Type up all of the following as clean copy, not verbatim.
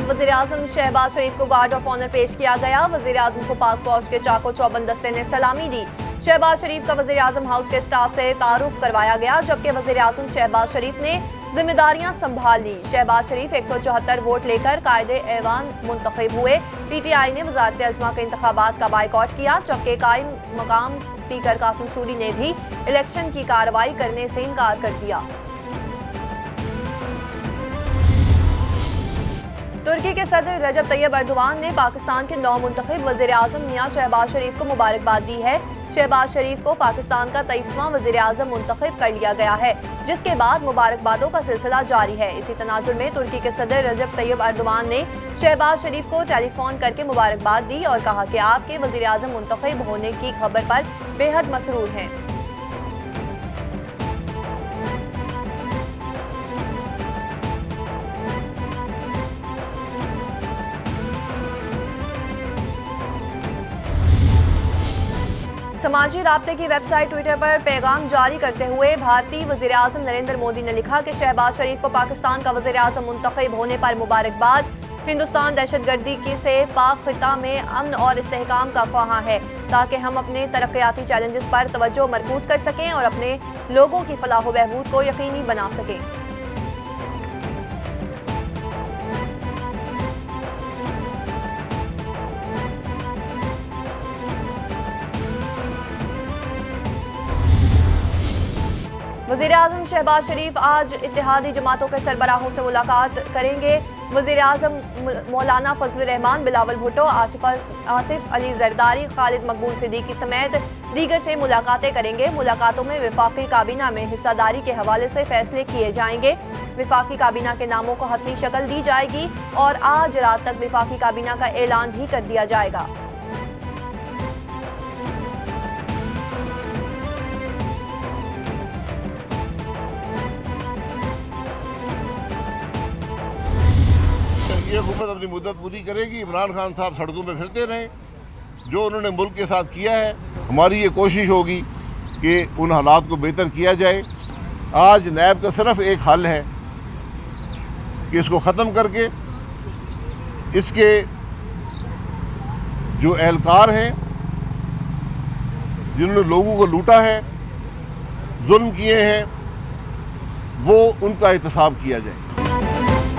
वज़ीर आज़म शहबाज शरीफ को guard of honour पेश किया गया। वज़ीर आज़म को पाक फौज के चाको चौबंद दस्ते ने सलामी दी। शहबाज शरीफ का वज़ीर आज़म हाउस के स्टाफ से तारुफ करवाया गया, जबकि वज़ीर आज़म शहबाज शरीफ ने जिम्मेदारियां संभाल ली। शहबाज शरीफ 174 वोट लेकर कायदे ऐवान मुंतखब हुए। PTI ने वज़ारत अज़मा के इंतखाबात का बाइकआउट किया, जबकि कायम मकाम स्पीकर कासिम सूरी ने भी इलेक्शन की कार्रवाई करने से इनकार कर दिया। तुर्की के सदर रजब तैयब अर्दोआन ने पाकिस्तान के नौ मुंतखब वज़ीर आज़म मियां शहबाज शरीफ को मुबारकबाद दी है। शहबाज शरीफ को पाकिस्तान का 23वां वज़ीर आज़म मुंतखब कर लिया गया है, जिसके बाद मुबारकबादों का सिलसिला जारी है। इसी तनाजुर में तुर्की के सदर रजब तैयब अर्दोआन ने शहबाज शरीफ को टेलीफोन करके मुबारकबाद दी और कहा कि आपके वज़ीर आज़म मुंतखब होने की खबर पर बेहद मसरूर हैं। समाजी राब्ते की वेबसाइट ट्विटर पर पैगाम जारी करते हुए भारतीय वज़ीर आज़म नरेंद्र मोदी ने लिखा कि शहबाज शरीफ को पाकिस्तान का वज़ीर आज़म मुंतखब होने पर मुबारकबाद। हिंदुस्तान दहशतगर्दी से पाक खिता में अमन और इस्तेहकाम का ख्वाहां है, ताकि हम अपने तरक्याती चैलेंजेस पर तवज्जो मरकूज कर सकें और अपने लोगों की फलाह व बहबूद को यकीनी बना सकें। वज़ीर आज़म शहबाज शरीफ आज इत्तेहादी जमातों के सरबराहों से मुलाकात करेंगे। वज़ीर आज़म मौलाना फजलुर रहमान, बिलावल भुट्टो, आसिफ अली जरदारी, खालिद मकबूल सिद्दीकी समेत दीगर से मुलाकातें करेंगे। मुलाकातों में वफाकी काबीना में हिस्सादारी के हवाले से फैसले किए जाएंगे। वफाकी काबीना के नामों को हतमी शक्ल दी जाएगी और आज रात तक वफाकी काबीना का ऐलान भी कर दिया जाएगा। ये हुकूमत अपनी मुद्दत पूरी करेगी। इमरान खान साहब सड़कों पे फिरते रहे, जो उन्होंने मुल्क के साथ किया है। हमारी ये कोशिश होगी कि उन हालात को बेहतर किया जाए। आज नैब का सिर्फ एक हल है कि इसको ख़त्म करके इसके जो एहलकार हैं, जिन्होंने लोगों को लूटा है, जुल्म किए हैं, वो उनका एहतसाब किया जाए।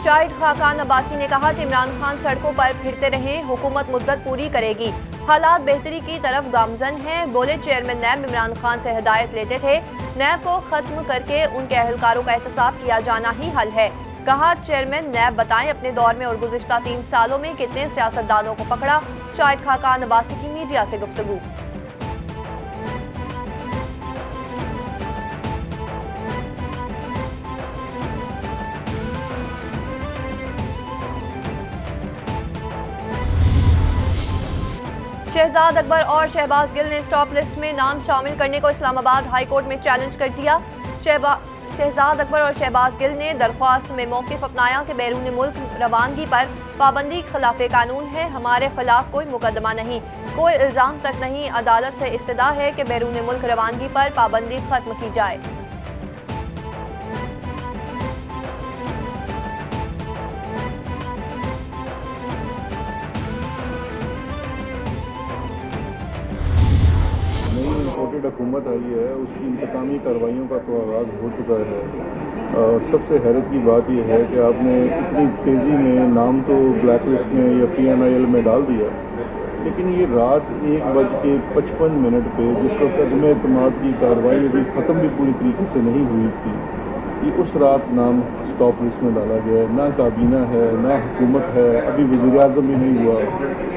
शाहिद खाकान अब्बासी ने कहा कि इमरान खान सड़कों पर फिरते रहें, हुकूमत मुद्दत पूरी करेगी, हालात बेहतरी की तरफ गामजन हैं। बोले चेयरमैन नैब इमरान खान से हिदायत लेते थे, नैब को खत्म करके उनके अहलकारों का एहतसाब किया जाना ही हल है। कहा चेयरमैन नैब बताएं अपने दौर में और गुज़िश्ता 3 सालों में कितने सियासतदानों को पकड़ा। शाहिद खाकान अब्बासी की मीडिया से गुफ्तगू। शहजाद अकबर और शहबाज गिल ने स्टॉप लिस्ट में नाम शामिल करने को इस्लामाबाद हाई कोर्ट में चैलेंज कर दिया। शहजाद अकबर और शहबाज गिल ने दरख्वास्त में मौक़िफ़ अपनाया कि बैरून मुल्क रवानगी पर पाबंदी खिलाफ कानून है, हमारे खिलाफ कोई मुकदमा नहीं, कोई इल्ज़ाम तक नहीं। अदालत से इस्तदा है कि बैरून मुल्क रवानगी पर पाबंदी खत्म की जाए। हुकूमत आई है, उसकी इंतकामी कार्रवाइयों का तो आगाज़ हो चुका है। सबसे हैरत की बात यह है कि आपने इतनी तेज़ी में नाम तो ब्लैक लिस्ट में या PNIL में डाल दिया, लेकिन ये रात 1:55 पे जिस वक्त अदम एतमाद की कार्रवाई अभी ख़त्म भी पूरी तरीके से नहीं हुई थी, ये उस रात नाम स्टॉप लिस्ट में डाला गया है। ना काबीना है, ना हुकूमत है, अभी वज़ीर आज़म भी नहीं हुआ।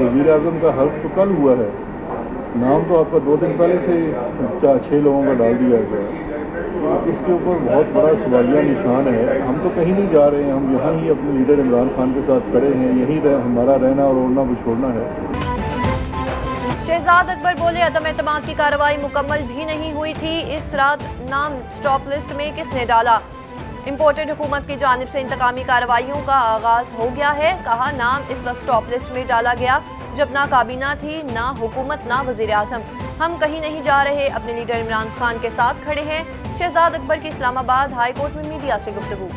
वज़ीर आज़म का हल्फ तो कल हुआ है, नाम तो आपका 2 दिन पहले से 6 लोगों का डाल दिया गया। इसके ऊपर बहुत बड़ा सवालिया निशान है। हम तो कहीं नहीं जा रहे हैं, हम यहाँ ही अपने लीडर इमरान खान के साथ खड़े हैं, यही हमारा रहना और ओढ़ना बिछोड़ना है। शहजाद अकबर बोले अदम एतमाद की कार्रवाई मुकम्मल भी नहीं हुई थी, इस रात नाम स्टॉप लिस्ट में किसने डाला। इम्पोर्टेड हुकूमत की जानिब से इंतकामी कार्रवाइयों का आगाज हो गया है। कहा नाम इस वक्त स्टॉप लिस्ट में डाला गया जब ना काबीना थी, ना हुकूमत, ना वज़ीर आज़म। हम कहीं नहीं जा रहे, अपने लीडर इमरान खान के साथ खड़े हैं। शहजाद अकबर की इस्लामाबाद हाई कोर्ट में मीडिया से गुफ्तगू।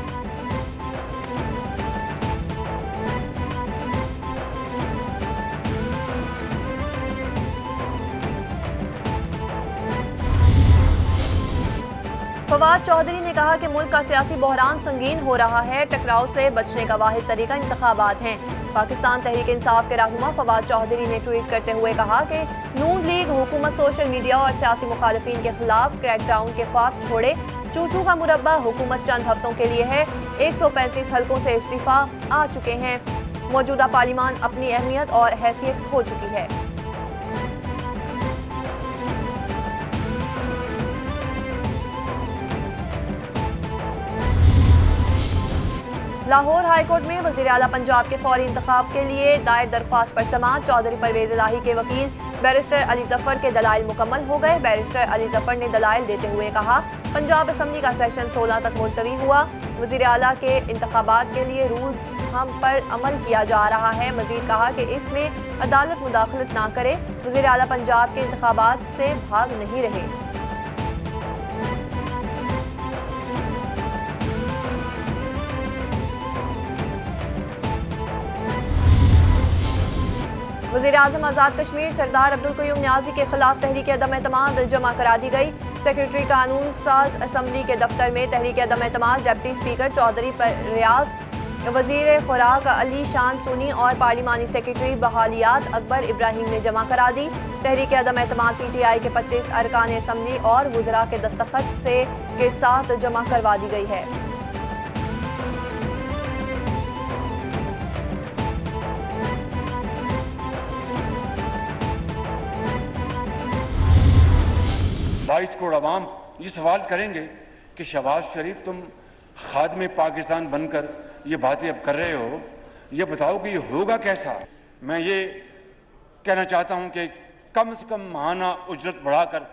फवाद चौधरी ने कहा कि मुल्क का सियासी बहरान संगीन हो रहा है, टकराव से बचने का वाहिद तरीका इंतखाबात हैं। पाकिस्तान तहरीक इंसाफ के रहनुमा फवाद चौधरी ने ट्वीट करते हुए कहा कि नून लीग हुकूमत सोशल मीडिया और सियासी मुखालिफिन के खिलाफ क्रैकडाउन के ख्वाब छोड़े। चूचू का मुरब्बा हुकूमत चंद हफ्तों के लिए है। 135 हल्कों से इस्तीफा आ चुके हैं। मौजूदा पार्लिमान अपनी अहमियत और हैसियत खो चुकी है। लाहौर हाईकोर्ट में वज़ीर आला पंजाब के फौरी इंतखाब के लिए दायर दरख्वास्त पर समाअत। चौधरी परवेज इलाही के वकील बैरिस्टर अली जफर के दलाइल मुकम्मल हो गए। बैरिस्टर अली जफर ने दलाइल देते हुए कहा, पंजाब असम्बली का सेशन 16 तक मुलतवी हुआ। वज़ीर आला के इंतखाबात के लिए रूल्स हम पर अमल किया जा रहा है। मजीद कहा कि इसमें अदालत मुदाखलत ना करे। वज़ीर आला पंजाब के इंतखाबात से भाग नहीं रहे। वज़ीर आज़म आज़ाद कश्मीर सरदार अब्दुल क़य्यूम नियाज़ी के खिलाफ तहरीक अदम एतमाद जमा करा दी गई। सेक्रेटरी कानून साज असम्बली के दफ्तर में तहरीक अदम एतमाद डिप्टी स्पीकर चौधरी रियाज, वज़ीर खुराक अली शान सुनी और पार्लिमानी सेक्रेटरी बहालियात अकबर इब्राहिम ने जमा करा दी। तहरीक अदम एतमाद PTI के 25 अरकान असम्बली और वज़रा के दस्तखत के साथ जमा करवा दी गई है। बाईस करोड़ अवाम ये सवाल करेंगे कि शहबाज शरीफ तुम खादमे पाकिस्तान बनकर ये बातें अब कर रहे हो, ये बताओ कि ये होगा कैसा। मैं ये कहना चाहता हूं कि कम से कम माहाना उजरत बढ़ाकर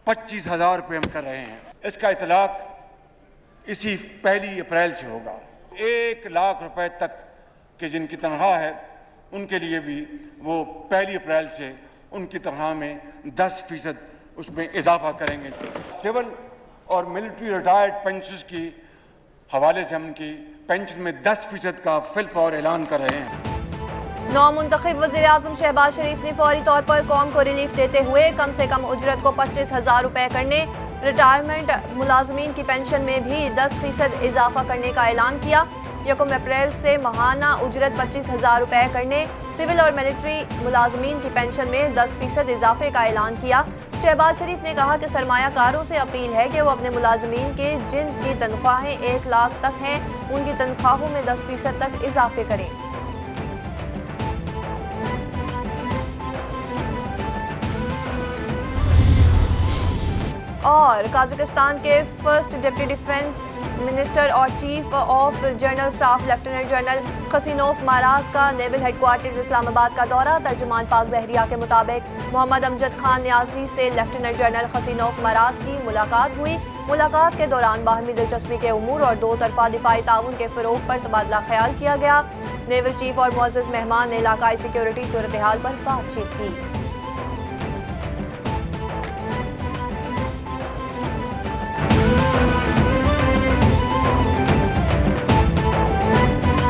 25,000 रुपये हम कर रहे हैं। इसका इतलाक इसी 1 अप्रैल से होगा। 1 लाख रुपए तक के जिनकी तनख्वाह है उनके लिए भी वो 1 अप्रैल से उनकी तनख्वाह में 10% उसमें इजाफा करेंगे। सिविल और मिलिट्री रिटायर्ड पेंशनर्स की हवाले से हम उनकी पेंशन में 10% का फिलफौर ऐलान कर रहे हैं। नौमुंतखब वज़ीर आज़म शहबाज शरीफ ने फौरी तौर पर कौम को रिलीफ देते हुए कम से कम उजरत को 25,000 रुपये करने, रिटायरमेंट मुलाजमीन की पेंशन में भी 10% इजाफा करने का ऐलान किया। 1 अप्रैल से माहाना उजरत 25,000 रुपये करने, सिविल और मिलिट्री मुलाजमीन की पेंशन में 10% इजाफे का ऐलान किया। शहबाज शरीफ ने कहा कि सरमायाकारों से अपील है कि वो अपने मुलाजमीन के जिनकी तनख्वाहें 1 लाख तक हैं उनकी तनख्वाहों में 10% तक इजाफे करें। और काजाकिस्तान के फर्स्ट डिप्टी डिफेंस मिनिस्टर और chief of general staff lieutenant general Khusainov Marat का नेवल हेडक्वार्टर्स इस्लामाबाद का दौरा। तर्जुमान पाक बहरिया के मुताबिक मोहम्मद अमजद खान न्याजी से लेफ्टिनेंट जनरल खसीनोफ मारात की मुलाकात हुई। मुलाकात के दौरान बाहमी दिलचस्पी के उमूर और 2 तरफा दिफाई ताउन के फ़रोग पर तबादला ख्याल किया गया। नेवल चीफ और मुअज़्ज़ज़ मेहमान ने इलाकाई सिक्योरिटी सूरत हाल पर बातचीत की।